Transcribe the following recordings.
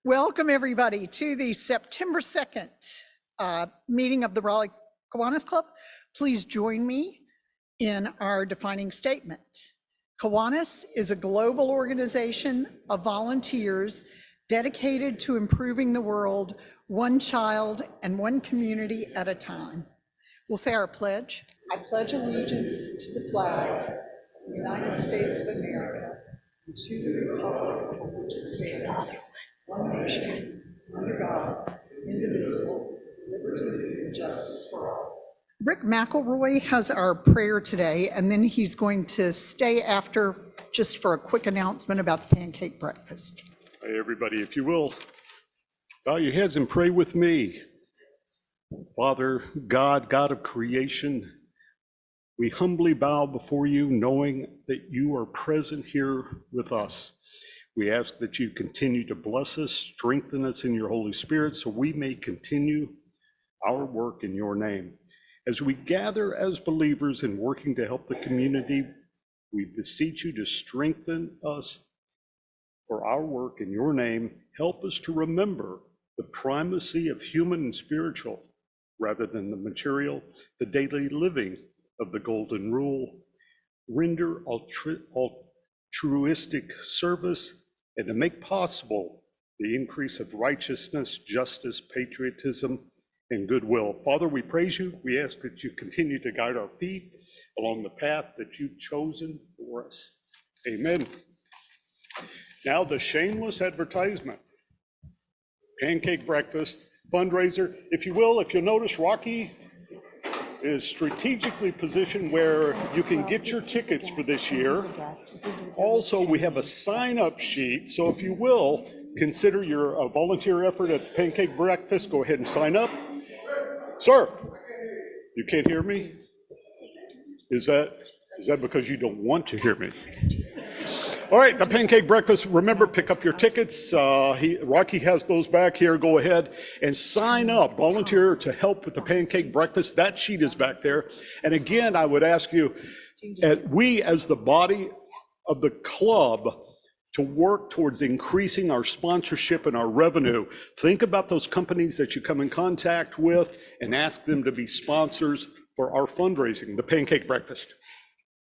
Welcome everybody to the September 2nd meeting of the Raleigh Kiwanis Club. Please join me in our defining statement. Kiwanis is a global organization of volunteers dedicated to improving the world one child and one community at a time. We'll say our pledge. I pledge allegiance to the flag of the United States of America and to the republic for which it stands, one nation, under God, indivisible, liberty and justice for all. Rick McElroy has our prayer today, and then he's going to stay after just for a quick announcement about the Pancake Breakfast. Hey, everybody, if you will, bow your heads and pray with me. Father, God of creation, we humbly bow before you, knowing that you are present here with us. We ask that you continue to bless us, strengthen us in your Holy Spirit, so we may continue our work in your name. As we gather as believers and working to help the community, we beseech you to strengthen us for our work in your name. Help us to remember the primacy of human and spiritual rather than the material, the daily living of the golden rule. Render altruistic service and to make possible the increase of righteousness, justice, patriotism, and goodwill. Father, we praise you. We ask that you continue to guide our feet along the path that you've chosen for us. Amen. Now the shameless advertisement. Pancake Breakfast fundraiser. If you will, if you'll notice, Rocky is strategically positioned where you can get your tickets for this year. Also, we have a sign-up sheet, so if you will, consider your volunteer effort at the Pancake Breakfast. Go ahead and sign up. Sir, you can't hear me? Is that because you don't want to hear me? All right, the Pancake Breakfast, remember, pick up your tickets. Rocky has those back here. Go ahead and sign up, volunteer to help with the Pancake Breakfast. That sheet is back there. And again, I would ask you, we as the body of the club, to work towards increasing our sponsorship and our revenue. Think about those companies that you come in contact with and ask them to be sponsors for our fundraising, the Pancake Breakfast.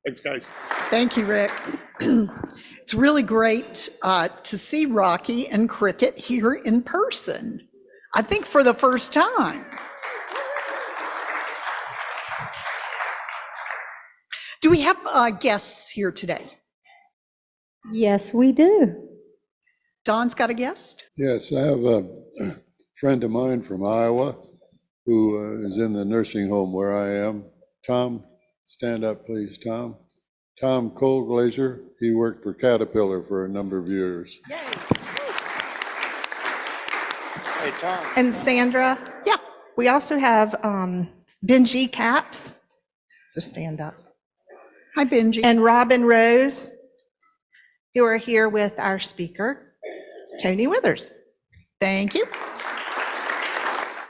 Thanks, guys. Thank you, Rick. It's really great to see Rocky and Cricket here in person. I think for the first time. Do we have guests here today? Yes, we do. Don's got a guest? Yes, I have a friend of mine from Iowa who is in the nursing home where I am. Tom, stand up, please, Tom. Tom Colglazer. He worked for Caterpillar for a number of years. Yay. Hey, Tom. And Sandra? Yeah. We also have Benji Caps. Just stand up. Hi, Benji. And Robin Rose, who are here with our speaker, Tony Withers. Thank you.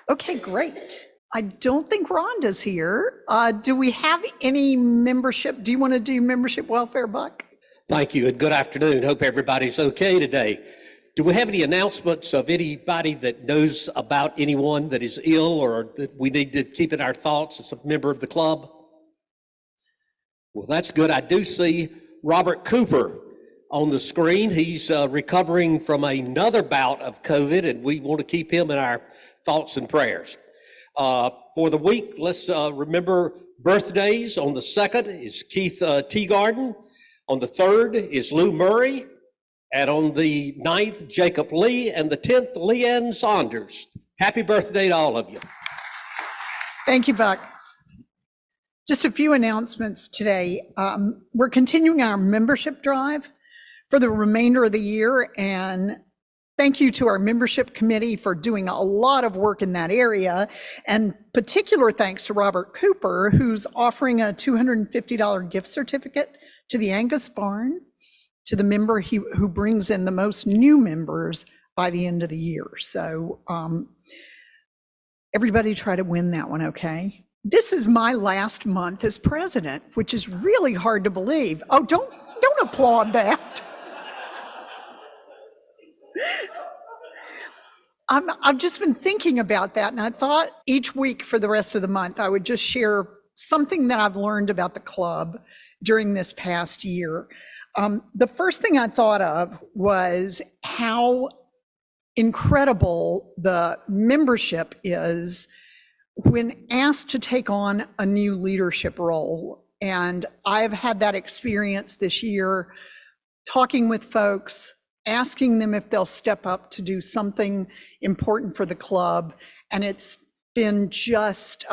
Okay, great. I don't think Rhonda's here. Do we have any membership? Do you want to do membership welfare, Buck? Thank you, and good afternoon. Hope everybody's okay today. Do we have any announcements of anybody that knows about anyone that is ill or that we need to keep in our thoughts as a member of the club? Well, that's good. I do see Robert Cooper on the screen. He's recovering from another bout of COVID, and we want to keep him in our thoughts and prayers. For the week, let's remember birthdays. On the 2nd is Keith Teagarden. On the 3rd is Lou Murray. And on the 9th, Jacob Lee. And the 10th, Leanne Saunders. Happy birthday to all of you. Thank you, Buck. Just a few announcements today. We're continuing our membership drive for the remainder of the year, and thank you to our membership committee for doing a lot of work in that area, and particular thanks to Robert Cooper, who's offering a $250 gift certificate to the Angus Barn to the member who brings in the most new members by the end of the year. So everybody try to win that one, okay? This is my last month as president, which is really hard to believe. Oh, don't applaud that. I've just been thinking about that, and I thought each week for the rest of the month, I would just share something that I've learned about the club during this past year. The first thing I thought of was how incredible the membership is when asked to take on a new leadership role. And I've had that experience this year, talking with folks, asking them if they'll step up to do something important for the club. And it's been just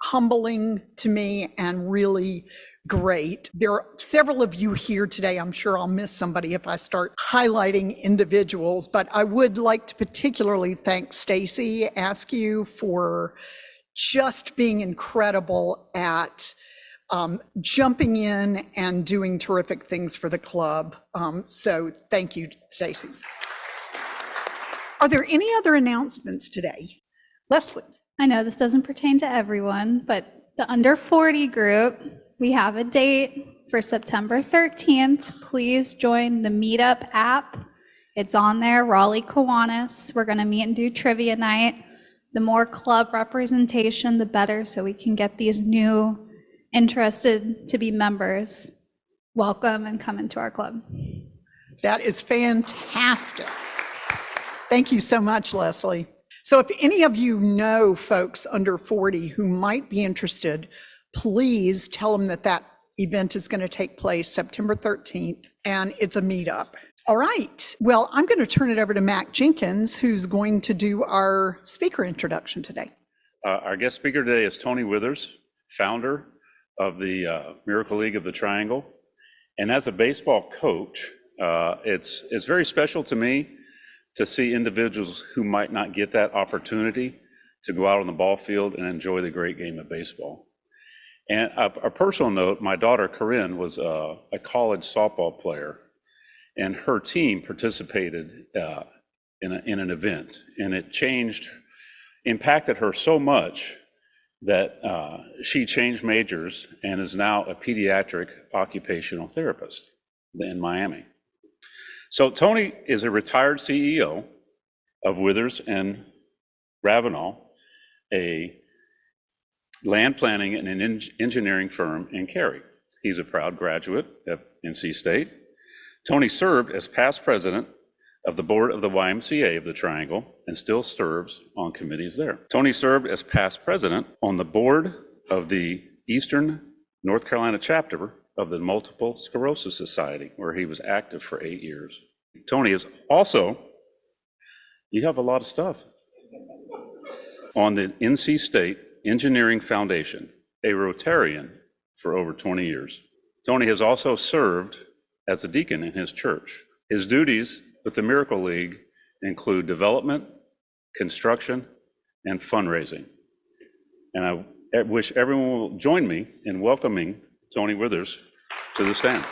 humbling to me and really great. There are several of you here today. I'm sure I'll miss somebody if I start highlighting individuals, but I would like to particularly thank Stacy Askew for just being incredible at jumping in and doing terrific things for the club. So thank you, Stacy. Are there any other announcements today? Leslie? I know this doesn't pertain to everyone, but the under 40 group, we have a date for September 13th. Please join the Meetup app. It's on there, Raleigh, Kiwanis. We're gonna meet and do trivia night. The more club representation, the better, so we can get these new interested to be members welcome and come into our club. That is fantastic. Thank you so much, Leslie. So if any of you know folks under 40 who might be interested, please tell them that that event is going to take place September 13th, and it's a meetup. All right. Well, I'm going to turn it over to Mac Jenkins, who's going to do our speaker introduction today. Our guest speaker today is Tony Withers, founder of the Miracle League of the Triangle. And as a baseball coach, it's very special to me to see individuals who might not get that opportunity to go out on the ball field and enjoy the great game of baseball. And a personal note, my daughter Corinne was a college softball player, and her team participated in an event, and it impacted her so much that she changed majors and is now a pediatric occupational therapist in Miami. So Tony is a retired CEO of Withers and Ravenel, a land planning and an engineering firm in Cary. He's a proud graduate of NC State. Tony served as past president of the board of the YMCA of the Triangle and still serves on committees there. Tony served as past president on the board of the Eastern North Carolina chapter of the Multiple Sclerosis Society, where he was active for 8 years. Tony is also, you have a lot of stuff, on the NC State Engineering Foundation, a Rotarian for over 20 years. Tony has also served as a deacon in his church. His duties with the Miracle League include development, construction, and fundraising. And I wish everyone will join me in welcoming Tony Withers to the stand.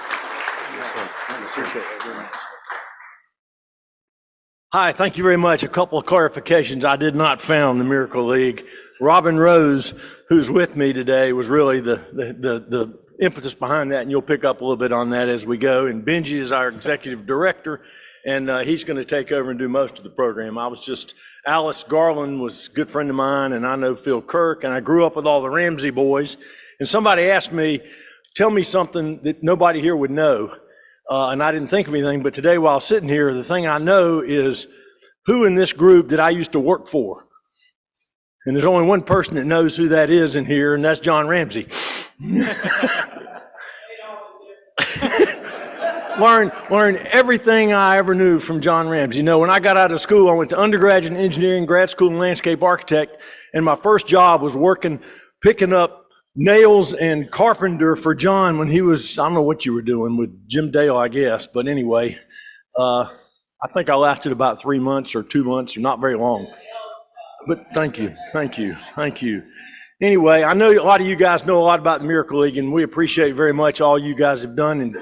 Hi, thank you very much. A couple of clarifications. I did not found the Miracle League. Robin Rose, who's with me today, was really the impetus behind that, and you'll pick up a little bit on that as we go. And Benji is our executive director, and he's going to take over and do most of the program. Alice Garland was a good friend of mine, and I know Phil Kirk, and I grew up with all the Ramsey boys. And somebody asked me, tell me something that nobody here would know. And I didn't think of anything, but today while sitting here, the thing I know is who in this group did I used to work for? And there's only one person that knows who that is in here, and that's John Ramsey. Learn everything I ever knew from John Ramsey. You know, when I got out of school, I went to undergraduate in engineering, grad school in landscape architect, and my first job was picking up nails and carpenter for John when he was, I don't know what you were doing with Jim Dale, I guess, but anyway, I think I lasted about 3 months or 2 months, or not very long. But thank you. Anyway, I know a lot of you guys know a lot about the Miracle League, and we appreciate very much all you guys have done and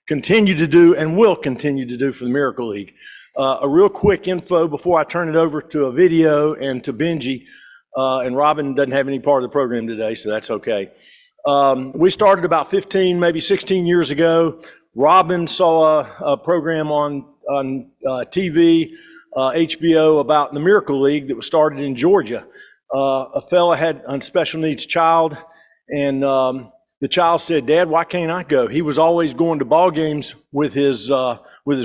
continue to do and will continue to do for the Miracle League. A real quick info before I turn it over to a video and to Benji. And Robin doesn't have any part of the program today, so that's okay. We started about 15, maybe 16 years ago. Robin saw a program on TV HBO about the Miracle League that was started in Georgia. A fella had a special needs child, and the child said, "Dad, why can't I go?" He was always going to ball games with his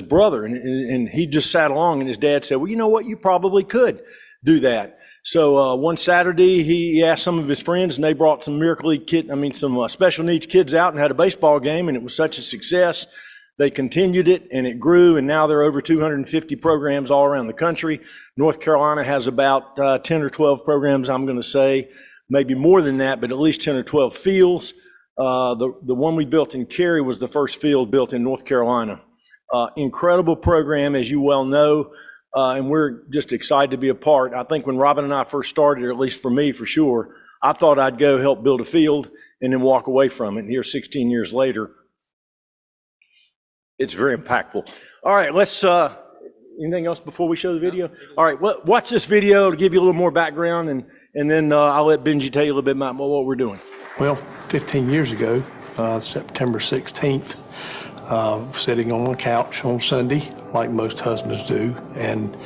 brother, and he just sat along, and his dad said, "Well, you know what? You probably could do that." So one Saturday, he asked some of his friends, and they brought some Miracle League some special needs kids out and had a baseball game, and it was such a success. They continued it, and it grew, and now there are over 250 programs all around the country. North Carolina has about 10 or 12 programs, I'm going to say, maybe more than that, but at least 10 or 12 fields. The one we built in Cary was the first field built in North Carolina. Incredible program, as you well know, and we're just excited to be a part. I think when Robin and I first started, or at least for me, for sure, I thought I'd go help build a field and then walk away from it. And here, 16 years later, it's very impactful. All right, let's, anything else before we show the video? All right, watch this video to give you a little more background, and then I'll let Benji tell you a little bit about what we're doing. Well, 15 years ago, September 16th, sitting on my couch on Sunday, like most husbands do, and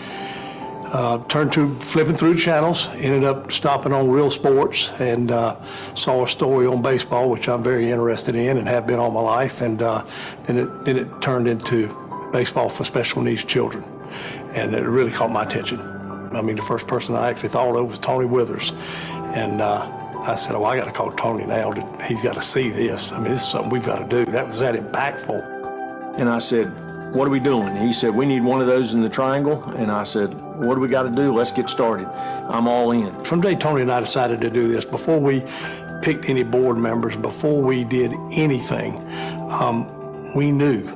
turned to flipping through channels, ended up stopping on Real Sports, and saw a story on baseball, which I'm very interested in and have been all my life, and then it turned into baseball for special needs children, and it really caught my attention. I mean, the first person I actually thought of was Tony Withers, and I said, "Oh, I got to call Tony now. He's got to see this. I mean, this is something we've got to do." That was that impactful. And I said, "What are we doing?" He said, "We need one of those in the triangle." And I said, "What do we got to do? Let's get started. I'm all in." From the day Tony and I decided to do this, before we picked any board members, before we did anything, we knew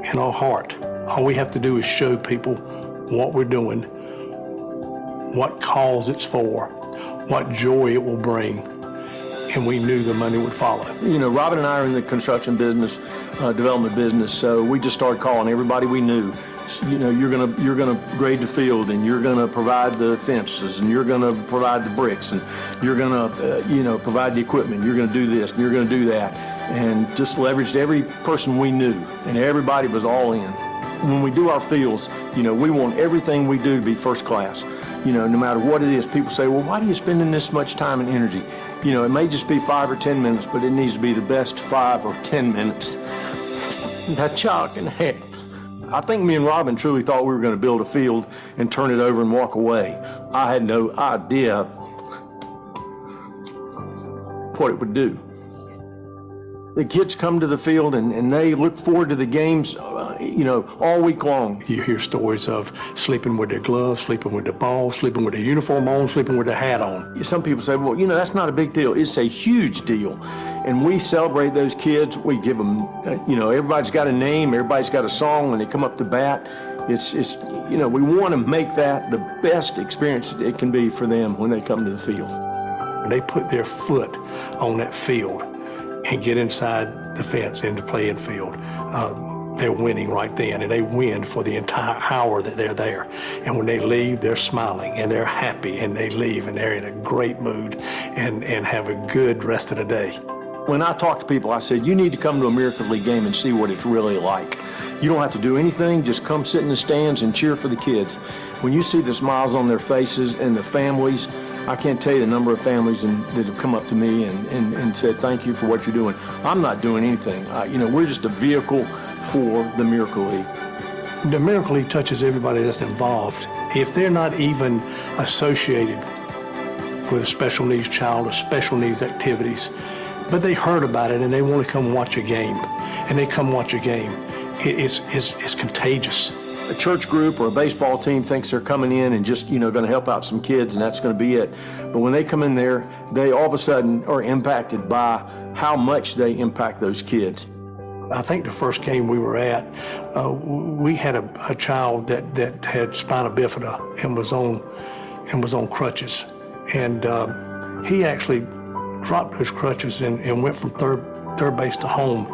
in our heart, all we have to do is show people what we're doing, what cause it's for, what joy it will bring, and we knew the money would follow. You know, Robin and I are in the construction business, development business, so we just started calling everybody we knew. You know, you're gonna grade the field, and you're gonna provide the fences, and you're gonna provide the bricks, and you're gonna provide the equipment. You're gonna do this, and you're gonna do that, and just leveraged every person we knew, and everybody was all in. When we do our fields, you know, we want everything we do to be first class. You know, no matter what it is, people say, "Well, why do you spend this much time and energy?" You know, it may just be 5 or 10 minutes, but it needs to be the best 5 or 10 minutes that child can have. I think me and Robin truly thought we were going to build a field and turn it over and walk away. I had no idea what it would do. The kids come to the field and they look forward to the games, all week long. You hear stories of sleeping with their gloves, sleeping with their ball, sleeping with their uniform on, sleeping with their hat on. Some people say, "Well, that's not a big deal." It's a huge deal. And we celebrate those kids. We give them, everybody's got a name, everybody's got a song when they come up to bat. We want to make that the best experience it can be for them when they come to the field. They put their foot on that field and get inside the fence into playing field. They're winning right then, and they win for the entire hour that they're there. And when they leave, they're smiling and they're happy, and they leave and they're in a great mood and have a good rest of the day. When I talk to people, I said, you need to come to a Miracle League game and see what it's really like. You don't have to do anything, just come sit in the stands and cheer for the kids. When you see the smiles on their faces and the families, I can't tell you the number of families that have come up to me and said, "Thank you for what you're doing." I'm not doing anything. We're just a vehicle for the Miracle League. The Miracle League touches everybody that's involved. If they're not even associated with a special needs child or special needs activities, but they heard about it and they want to come watch a game, and they come watch a game, it's contagious. A church group or a baseball team thinks they're coming in and just, going to help out some kids, and that's going to be it. But when they come in there, they all of a sudden are impacted by how much they impact those kids. I think the first game we were at, we had a child that had spina bifida and was on crutches, and he actually dropped those crutches and went from third base to home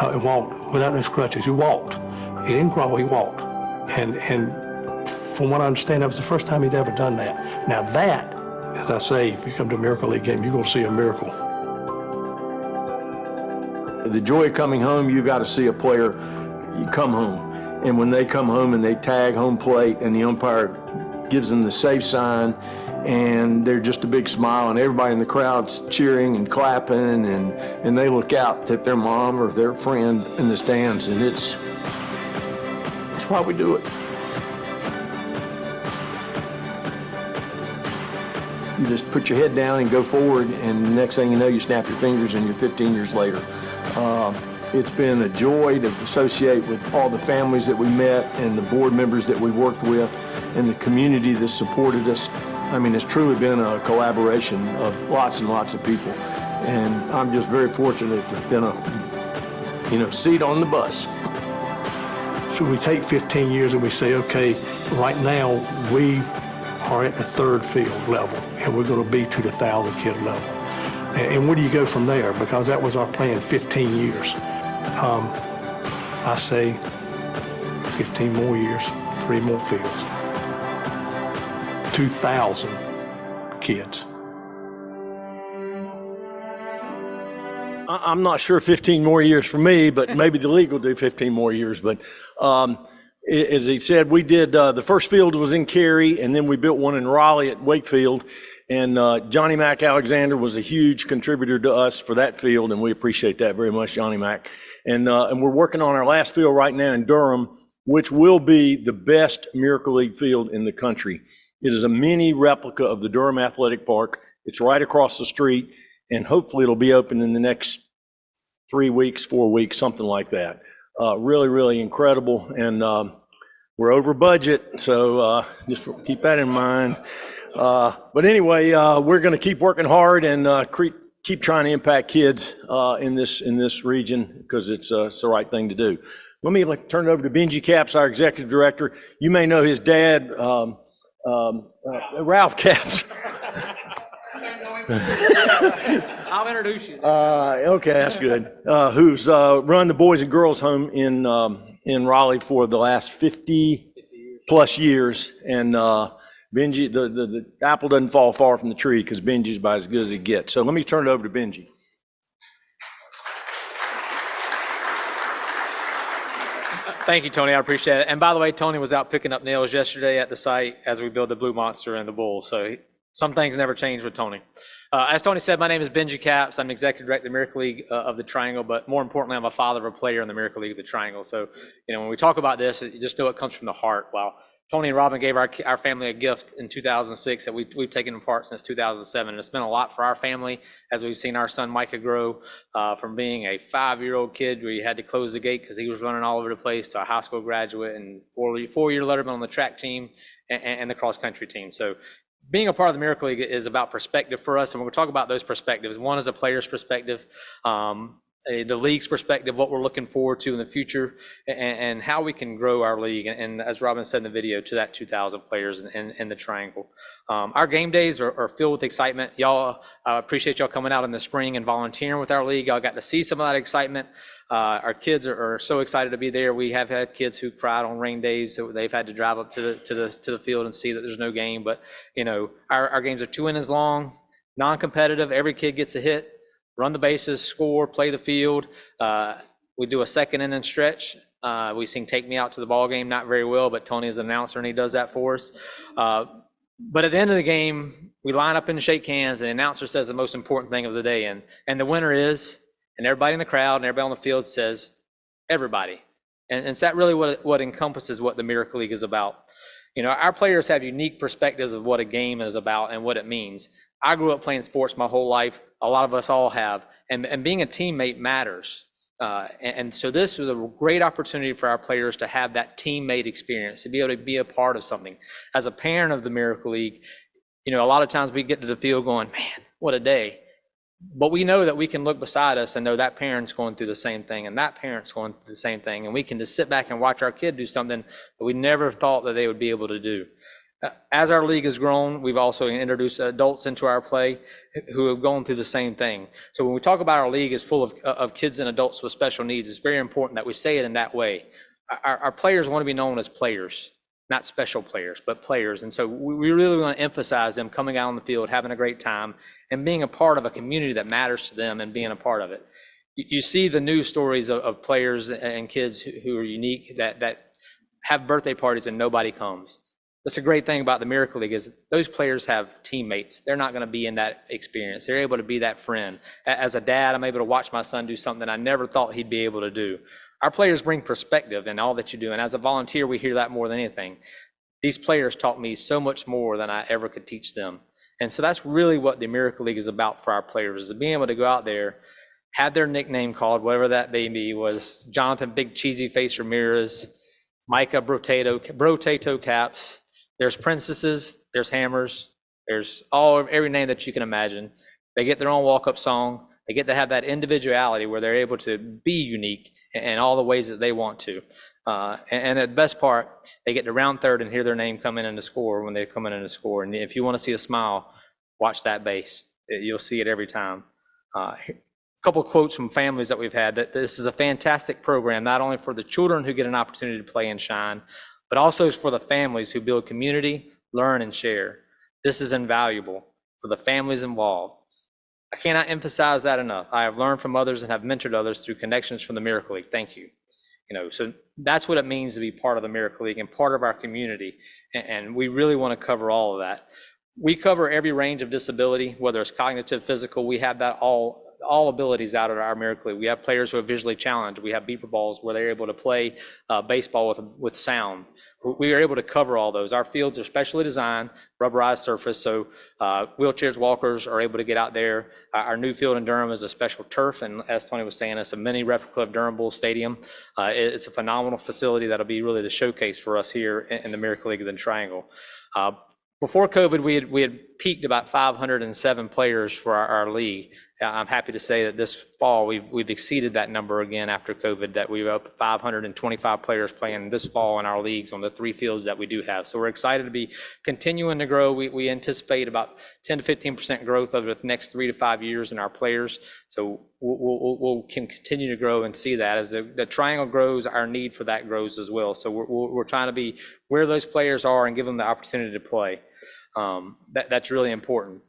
and walked without those crutches. He walked. He didn't crawl. He walked. And from what I understand, that was the first time he'd ever done that. Now that, as I say, if you come to a Miracle League game, you're going to see a miracle. The joy of coming home, you got to see a player come home. And when they come home and they tag home plate and the umpire gives them the safe sign, and they're just a big smile, and everybody in the crowd's cheering and clapping, and they look out at their mom or their friend in the stands, and it's why we do it. You just put your head down and go forward, and the next thing you know, you snap your fingers and you're 15 years later. It's been a joy to associate with all the families that we met and the board members that we worked with and the community that supported us. I mean, it's truly been a collaboration of lots and lots of people. And I'm just very fortunate to have been a, seat on the bus. So we take 15 years and we say, okay, right now we are at the third field level and we're going to be to the 1,000 kid level. And where do you go from there? Because that was our plan, 15 years. I say 15 more years, 3 more fields, 2,000 kids. I'm not sure 15 more years for me, but maybe the league will do 15 more years. But as he said, we did, the first field was in Cary, and then we built one in Raleigh at Wakefield. And Johnny Mack Alexander was a huge contributor to us for that field, and we appreciate that very much, Johnny Mack. And we're working on our last field right now in Durham, which will be the best Miracle League field in the country. It is a mini replica of the Durham Athletic Park. It's right across the street, and hopefully it'll be open in the next 3 weeks, 4 weeks, something like that. Really, really incredible. And we're over budget, so just keep that in mind. But anyway, we're going to keep working hard and keep trying to impact kids in this region because it's the right thing to do. Let me turn it over to Benji Capps, our executive director. You may know his dad, Ralph Capps. I'll introduce you. Okay, that's good. Who's run the Boys and Girls Home in Raleigh for the last 50 plus years, and Benji, the apple doesn't fall far from the tree because Benji's about as good as it gets. So let me turn it over to Benji. Thank you, Tony. I appreciate it. And by the way, Tony was out picking up nails yesterday at the site as we build the Blue Monster and the Bull. So some things never change with Tony. As Tony said, my name is Benji Capps. I'm the executive director of the Miracle League of the Triangle, but more importantly, I'm a father of a player in the Miracle League of the Triangle. So, when we talk about this, you just know it comes from the heart. Wow. Tony and Robin gave our family a gift in 2006 that we've taken apart since 2007. And it's been a lot for our family as we've seen our son Micah grow from being a 5-year-old kid where you had to close the gate because he was running all over the place to a high school graduate and four-year letterman on the track team and the cross country team. So being a part of the Miracle League is about perspective for us. And we're going to talk about those perspectives. One is a player's perspective. The league's perspective, what we're looking forward to in the future, and how we can grow our league. And as Robin said in the video, to that 2,000 players in the Triangle. Our game days are filled with excitement. Y'all, I appreciate y'all coming out in the spring and volunteering with our league. Y'all got to see some of that excitement. Our kids are so excited to be there. We have had kids who cried on rain days, so they've had to drive up to the field and see that there's no game. But our games are 2 innings long, non-competitive. Every kid gets a hit. Run the bases, score, play the field. We do a second inning stretch. We sing "Take Me Out to the Ball Game," not very well, but Tony is an announcer and he does that for us. But at the end of the game, we line up and shake hands, and the announcer says the most important thing of the day, and the winner is, and everybody in the crowd and everybody on the field says, everybody. And it's that really what encompasses what the Miracle League is about. Our players have unique perspectives of what a game is about and what it means. I grew up playing sports my whole life. A lot of us all have. And being a teammate matters. And so this was a great opportunity for our players to have that teammate experience, to be able to be a part of something. As a parent of the Miracle League, a lot of times we get to the field going, man, what a day. But we know that we can look beside us and know that parent's going through the same thing and that parent's going through the same thing. And we can just sit back and watch our kid do something that we never thought that they would be able to do. As our league has grown, we've also introduced adults into our play who have gone through the same thing. So when we talk about our league is full of kids and adults with special needs, it's very important that we say it in that way. Our players want to be known as players, not special players, but players. And so we really want to emphasize them coming out on the field, having a great time, and being a part of a community that matters to them and being a part of it. You see the news stories of players and kids who are unique that have birthday parties and nobody comes. That's a great thing about the Miracle League is those players have teammates. They're not going to be in that experience. They're able to be that friend. As a dad, I'm able to watch my son do something I never thought he'd be able to do. Our players bring perspective in all that you do. And as a volunteer, we hear that more than anything. These players taught me so much more than I ever could teach them. And so that's really what the Miracle League is about for our players, is being able to go out there, have their nickname called, whatever that may be, was Jonathan Big Cheesy Face Ramirez, Micah Brotato Caps. There's princesses, there's hammers, there's every name that you can imagine. They get their own walk-up song. They get to have that individuality where they're able to be unique in all the ways that they want to. And the best part, they get to round third and hear their name come in and score when they come in and score. And if you want to see a smile, watch that base. You'll see it every time. A couple of quotes from families that we've had, that this is a fantastic program, not only for the children who get an opportunity to play and shine, but also for the families who build community, learn, and share. This is invaluable for the families involved. I cannot emphasize that enough. I have learned from others and have mentored others through connections from the Miracle League. Thank you. So that's what it means to be part of the Miracle League and part of our community. And we really want to cover all of that. We cover every range of disability, whether it's cognitive, physical. We have that all abilities out of our Miracle League. We have players who are visually challenged. We have beeper balls where they're able to play baseball with sound. We are able to cover all those. Our fields are specially designed, rubberized surface, so wheelchairs, walkers are able to get out there. Our new field in Durham is a special turf, and as Tony was saying, it's a mini replica of Durham Bull Stadium. It's a phenomenal facility that'll be really the showcase for us here in the Miracle League of the Triangle. Before COVID, we had peaked about 507 players for our league. I'm happy to say that this fall we've exceeded that number again after COVID, that we've up 525 players playing this fall in our leagues on the 3 fields that we do have. So we're excited to be continuing to grow. We anticipate about 10 to 15% growth over the next 3 to 5 years in our players. So we'll can continue to grow and see that as the Triangle grows, our need for that grows as well. So we're trying to be where those players are and give them the opportunity to play. That's really important.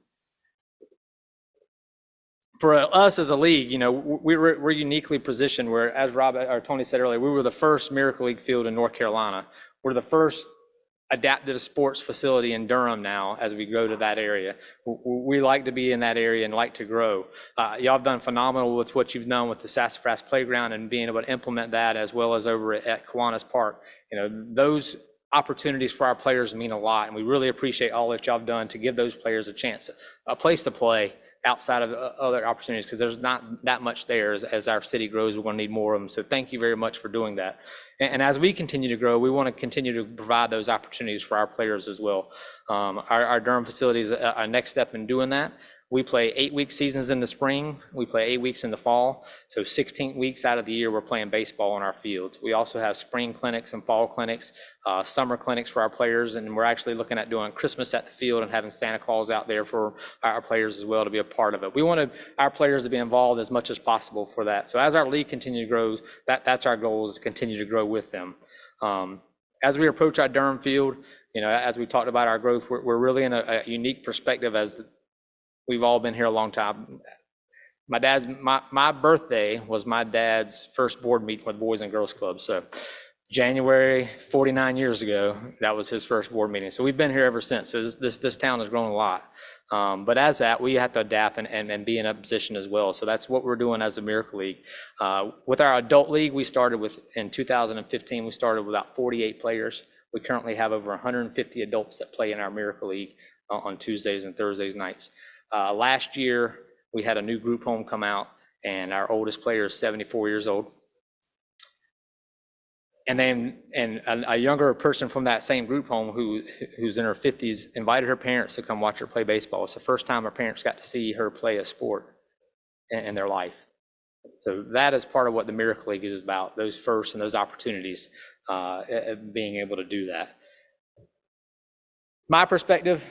For us as a league, we're uniquely positioned where, as Rob or Tony said earlier, we were the first Miracle League field in North Carolina. We're the first adaptive sports facility in Durham now as we go to that area. We like to be in that area and like to grow. Y'all have done phenomenal with what you've done with the Sassafras Playground and being able to implement that, as well as over at Kiwanis Park. Those opportunities for our players mean a lot, and we really appreciate all that y'all have done to give those players a place to play outside of other opportunities, because there's not that much there. As our city grows, we're going to need more of them. So thank you very much for doing that. And as we continue to grow, we want to continue to provide those opportunities for our players as well. Our Durham facility is our next step in doing that. We play 8-week seasons in the spring. We play 8 weeks in the fall. So 16 weeks out of the year, we're playing baseball in our fields. We also have spring clinics and fall clinics, summer clinics for our players. And we're actually looking at doing Christmas at the field and having Santa Claus out there for our players as well to be a part of it. We want our players to be involved as much as possible for that. So as our league continues to grow, that's our goal, is to continue to grow with them. As we approach our Durham field, as we talked about our growth, we're really in a unique perspective, as we've all been here a long time. My birthday was my dad's first board meeting with Boys and Girls Club. So January, 49 years ago, that was his first board meeting. So we've been here ever since. So this town has grown a lot. But as that, we have to adapt and be in a position as well. So that's what we're doing as a Miracle League. With our adult league, in 2015, we started with about 48 players. We currently have over 150 adults that play in our Miracle League on Tuesdays and Thursdays nights. Last year, we had a new group home come out, and our oldest player is 74 years old. And then a younger person from that same group home who's in her 50s invited her parents to come watch her play baseball. It's the first time her parents got to see her play a sport in their life. So that is part of what the Miracle League is about, those firsts and those opportunities, being able to do that. My perspective,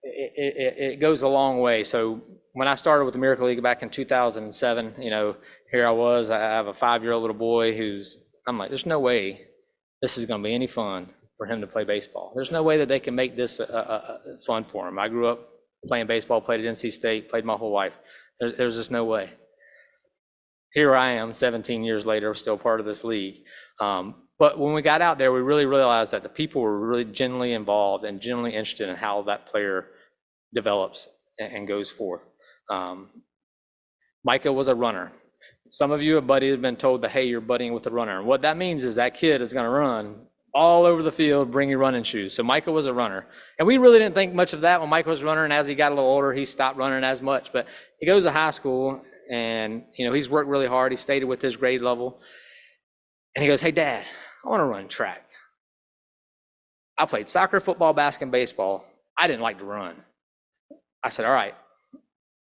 it goes a long way. So when I started with the Miracle League back in 2007, here I was, I have a 5-year-old little boy I'm like, there's no way this is going to be any fun for him to play baseball. There's no way that they can make this fun for him. I grew up playing baseball, played at NC State, played my whole life. There's just no way. Here I am, 17 years later, still part of this league. But But when we got out there, we really realized that the people were really genuinely involved and genuinely interested in how that player develops and goes forth. Micah was a runner. Some of you, a buddy, have been told that, hey, you're buddying with a runner. And what that means is that kid is going to run all over the field, bring your running shoes. So Micah was a runner. And we really didn't think much of that when Micah was running. And as he got a little older, he stopped running as much. But he goes to high school, and he's worked really hard. He stayed with his grade level. And he goes, hey, Dad, I want to run track. I played soccer, football, basketball, and baseball. I didn't like to run. I said, all right,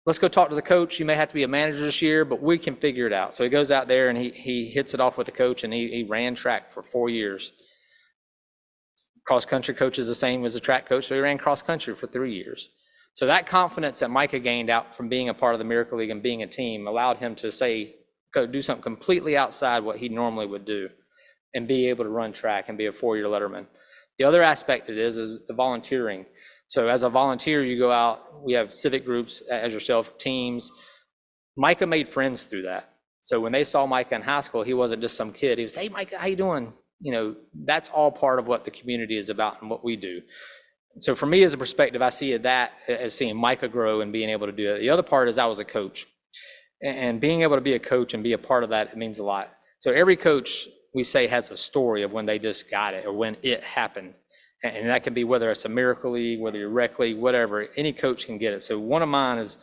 let's go talk to the coach. You may have to be a manager this year, but we can figure it out. So he goes out there and he hits it off with the coach, and he ran track for 4 years. Cross country coach is the same as a track coach, so he ran cross country for 3 years. So that confidence that Micah gained out from being a part of the Miracle League and being a team allowed him to do something completely outside what he normally would do and be able to run track and be a 4-year letterman. The other aspect of it is the volunteering. So as a volunteer, you go out, we have civic groups as yourself, teams. Micah made friends through that. So when they saw Micah in high school, he wasn't just some kid. He was, hey, Micah, how you doing? That's all part of what the community is about and what we do. So for me as a perspective, I see that as seeing Micah grow and being able to do it. The other part is I was a coach. And being able to be a coach and be a part of that, it means a lot. So every coach, we say, has a story of when they just got it or when it happened. And that can be whether it's a Miracle League, whether you're rec league, whatever, any coach can get it. So one of mine is,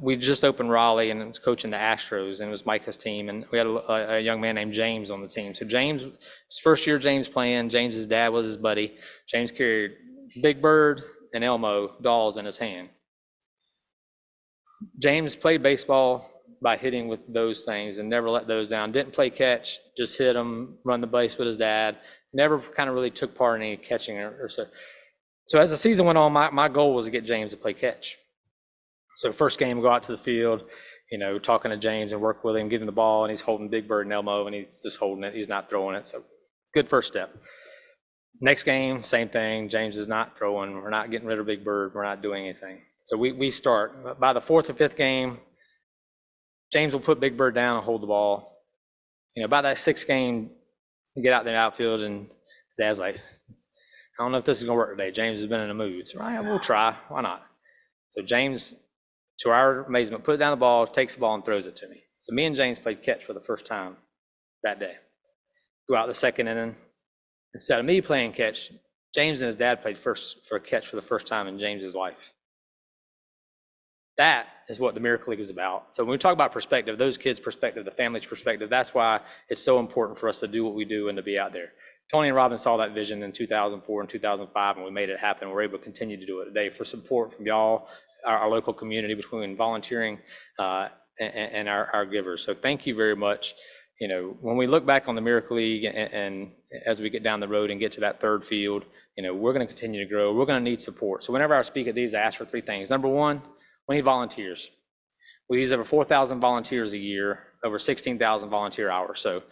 we just opened Raleigh and was coaching the Astros, and it was Micah's team. And we had a young man named James on the team. So James, his first year James playing, James's dad was his buddy. James carried Big Bird and Elmo dolls in his hand. James played baseball by hitting with those things and never let those down. Didn't play catch, just hit them, run the base with his dad. Never kind of really took part in any catching or so. So as the season went on, my goal was to get James to play catch. So first game, go out to the field, talking to James and work with him, give him the ball, and he's holding Big Bird and Elmo, and he's just holding it. He's not throwing it. So good first step. Next game, same thing. James is not throwing. We're not getting rid of Big Bird. We're not doing anything. So we start. By the 4th or 5th game, James will put Big Bird down and hold the ball. By that 6th game, we get out there in the outfield, and his dad's like, I don't know if this is going to work today. James has been in a mood. So, all right, we'll try. Why not? So James, to our amazement, put down the ball, takes the ball, and throws it to me. So me and James played catch for the first time that day. Go out the second inning. Instead of me playing catch, James and his dad played first for a catch for the first time in James's life. That is what the Miracle League is about. So when we talk about perspective, those kids' perspective, the family's perspective, that's why it's so important for us to do what we do and to be out there. Tony and Robin saw that vision in 2004 and 2005, and we made it happen. We're able to continue to do it today for support from y'all, our local community, between volunteering and our givers. So thank you very much. When we look back on the Miracle League and as we get down the road and get to that third field, we're going to continue to grow. We're going to need support. So whenever I speak at these, I ask for 3 things. Number 1, we need volunteers. We use over 4,000 volunteers a year, over 16,000 volunteer hours. So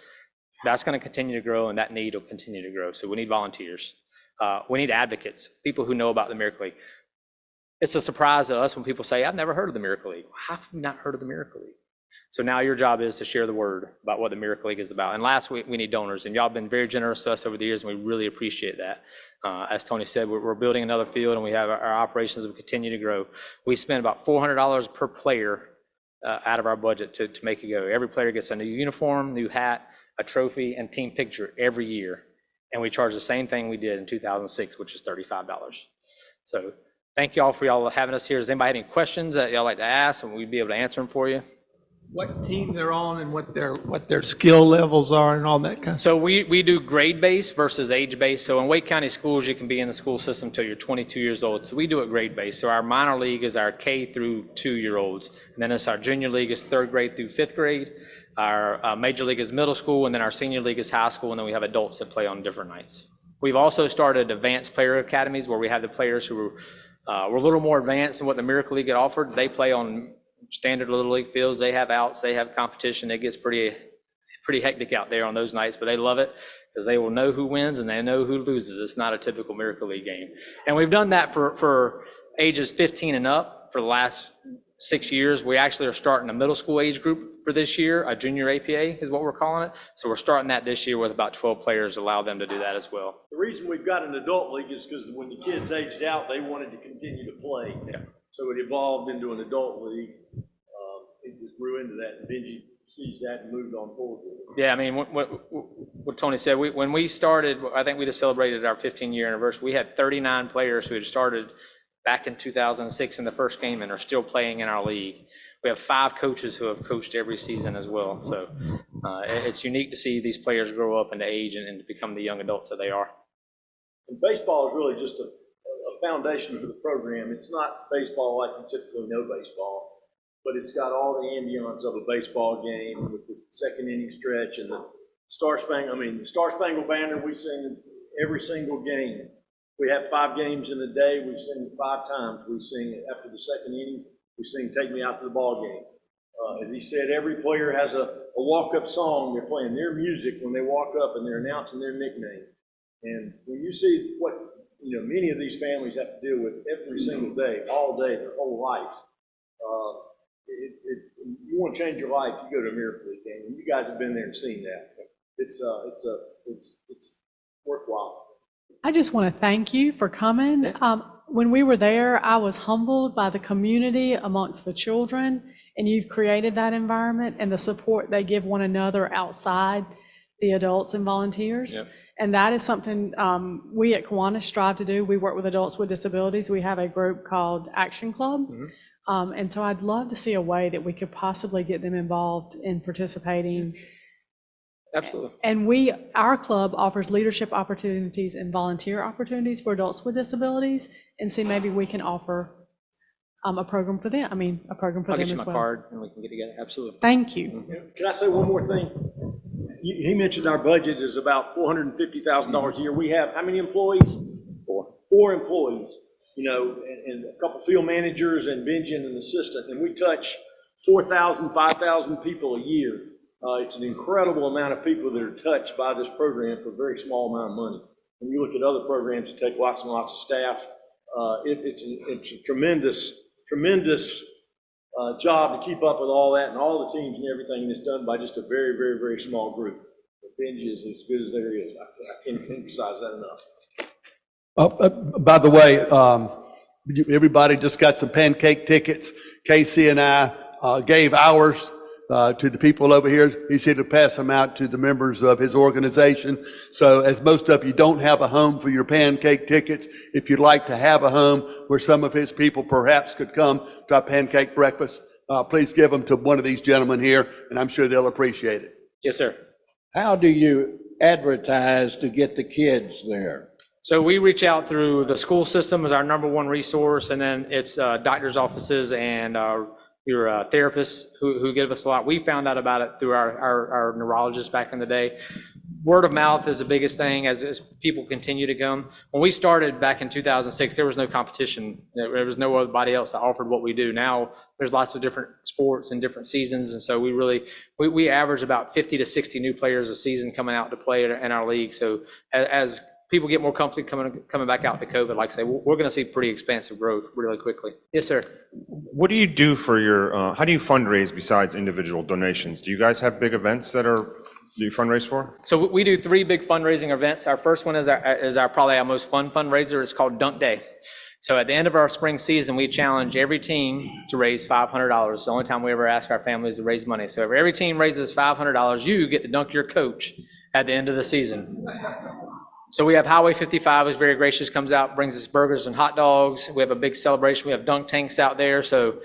that's going to continue to grow, and that need will continue to grow. So we need volunteers. We need advocates, people who know about the Miracle League. It's a surprise to us when people say, I've never heard of the Miracle League. How have you not heard of the Miracle League? So now your job is to share the word about what the Miracle League is about. And last week, we need donors, and y'all have been very generous to us over the years, and we really appreciate that. As Tony said, we're building another field, and we have our operations will continue to grow. We spend about $400 per player out of our budget to make it go. Every player gets a new uniform, new hat, a trophy, and team picture every year. And we charge the same thing we did in 2006, which is $35. So thank y'all for y'all having us here. Does anybody have any questions that y'all like to ask, and we'd be able to answer them for you? What team they're on and what their skill levels are and all that kind of stuff. So we do grade-based versus age-based. So in Wake County schools, you can be in the school system until you're 22 years old. So we do it grade-based. So our minor league is our K through 2-year-olds. And then it's our junior league is 3rd grade through 5th grade. Our major league is middle school, and then our senior league is high school, and then we have adults that play on different nights. We've also started advanced player academies where we have the players who were a little more advanced than what the Miracle League had offered. They play on standard Little League fields. They have outs, they have competition. It gets pretty hectic out there on those nights, but they love it because they will know who wins and they know who loses. It's not a typical Miracle League game. And we've done that for ages 15 and up for the last 6 years. We actually are starting a middle school age group for this year. A junior APA is what we're calling it. So we're starting that this year with about 12 players, allow them to do that as well. The reason we've got an adult league is because when the kids aged out, they wanted to continue to play. Yeah. So it evolved into an adult league. It just grew into that, and Benji sees that and moved on forward with it. Yeah, I mean, what Tony said, when we started, I think we just celebrated our 15-year anniversary. We had 39 players who had started back in 2006 in the first game and are still playing in our league. We have 5 coaches who have coached every season as well. So it's unique to see these players grow up into age and to become the young adults that they are. And baseball is really just a foundation for the program. It's not baseball like you typically know baseball, but it's got all the ambiance of a baseball game with the second inning stretch and the Star Spangled Banner we sing every single game. We have 5 games in a day. We sing 5 times. We sing after the second inning. We sing "Take Me Out to the Ball Game." As he said, every player has a walk-up song. They're playing their music when they walk up, and they're announcing their nickname. And when you see what many of these families have to deal with every single day, all day, their whole life, you want to change your life, you go to a Miracle League game. And you guys have been there and seen that. It's worthwhile. I just want to thank you for coming. When we were there, I was humbled by the community amongst the children, and you've created that environment and the support they give one another outside the adults and volunteers. Yep. And that is something we at Kiwanis strive to do. We work with adults with disabilities. We have a group called Action Club. Mm-hmm. And so I'd love to see a way that we could possibly get them involved in participating. Absolutely. And our club offers leadership opportunities and volunteer opportunities for adults with disabilities. And see, maybe we can offer a program for them. A program for I'll them get you as my well. card and we can get together. Absolutely. Thank you. Can I say one more thing? He mentioned our budget is about $450,000 a year. We have how many employees? 4 employees, and a couple field managers and Benji and an assistant. And we touch 4,000, 5,000 people a year. It's an incredible amount of people that are touched by this program for a very small amount of money. When you look at other programs that take lots and lots of staff, it's a tremendous job to keep up with all that and all the teams and everything, and it's done by just a very, very, very small group. The Benji is as good as there is. I can't emphasize that enough. By the way, everybody just got some pancake tickets. Casey and I gave ours to the people over here. He said to pass them out to the members of his organization. So as most of you don't have a home for your pancake tickets, if you'd like to have a home where some of his people perhaps could come to our pancake breakfast, please give them to one of these gentlemen here, and I'm sure they'll appreciate it. Yes, sir. How do you advertise to get the kids there? So we reach out through the school system as our #1 resource, and then it's doctors' offices and your therapists who give us a lot. We found out about it through our neurologists back in the day. Word of mouth is the biggest thing as people continue to come. When we started back in 2006, there was no competition. There was nobody else that offered what we do. Now there's lots of different sports and different seasons, and so we average about 50 to 60 new players a season coming out to play in our league. So as people get more comfortable coming back out to COVID, like I say, we're going to see pretty expansive growth really quickly. Yes, sir. What do you do for how do you fundraise besides individual donations? Do you guys have big events do you fundraise for? So we do 3 big fundraising events. Our first one is probably our most fun fundraiser. It's called Dunk Day. So at the end of our spring season, we challenge every team to raise $500. The only time we ever ask our families to raise money. So if every team raises $500, you get to dunk your coach at the end of the season. So we have Highway 55 is very gracious, comes out, brings us burgers and hot dogs. We have a big celebration. We have dunk tanks out there. So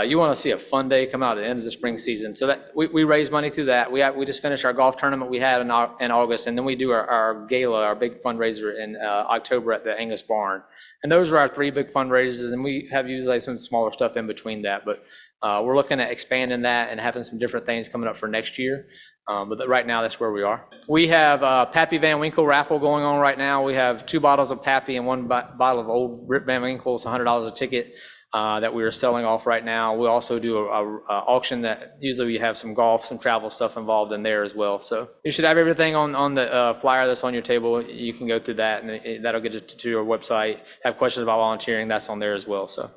you want to see a fun day come out at the end of the spring season. So that we raise money through that. We just finished our golf tournament we had in August, and then we do our gala, our big fundraiser in October at the Angus Barn. And those are our 3 big fundraisers, and we have usually some smaller stuff in between that. But we're looking at expanding that and having some different things coming up for next year. But right now, that's where we are. We have Pappy Van Winkle raffle going on right now. We have 2 bottles of Pappy and 1 bottle of old Rip Van Winkle. It's $100 a ticket that we are selling off right now. We also do a auction that usually we have some golf, some travel stuff involved in there as well. So you should have everything on the flyer that's on your table. You can go through that, and that'll get it to your website. Have questions about volunteering, that's on there as well. So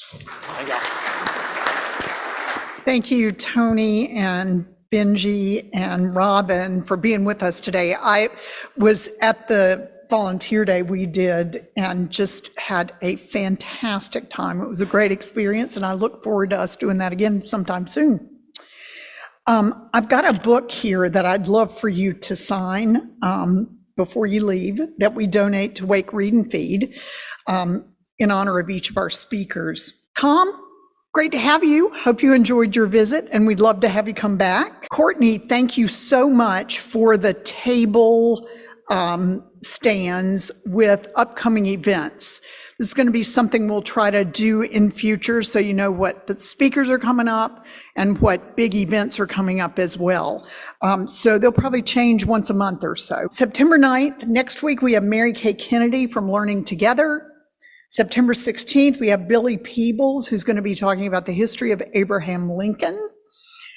thank y'all. Thank you, Tony and Benji and Robin, for being with us today. I was at the volunteer day we did and just had a fantastic time. It was a great experience, and I look forward to us doing that again sometime soon. I've got a book here that I'd love for you to sign before you leave, that we donate to Wake Read and Feed in honor of each of our speakers. Tom, great to have you. Hope you enjoyed your visit, and we'd love to have you come back. Courtney, thank you so much for the table stands with upcoming events. This is going to be something we'll try to do in future, so you know what the speakers are coming up and what big events are coming up as well. So they'll probably change once a month or so. September 9th, next week, we have Mary Kay Kennedy from Learning Together. September 16th, we have Billy Peebles, who's going to be talking about the history of Abraham Lincoln.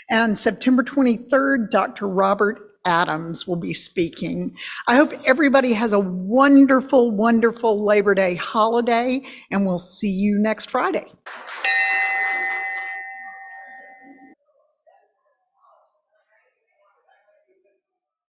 And September 23rd, Dr. Robert Adams will be speaking. I hope everybody has a wonderful, wonderful Labor Day holiday, and we'll see you next Friday.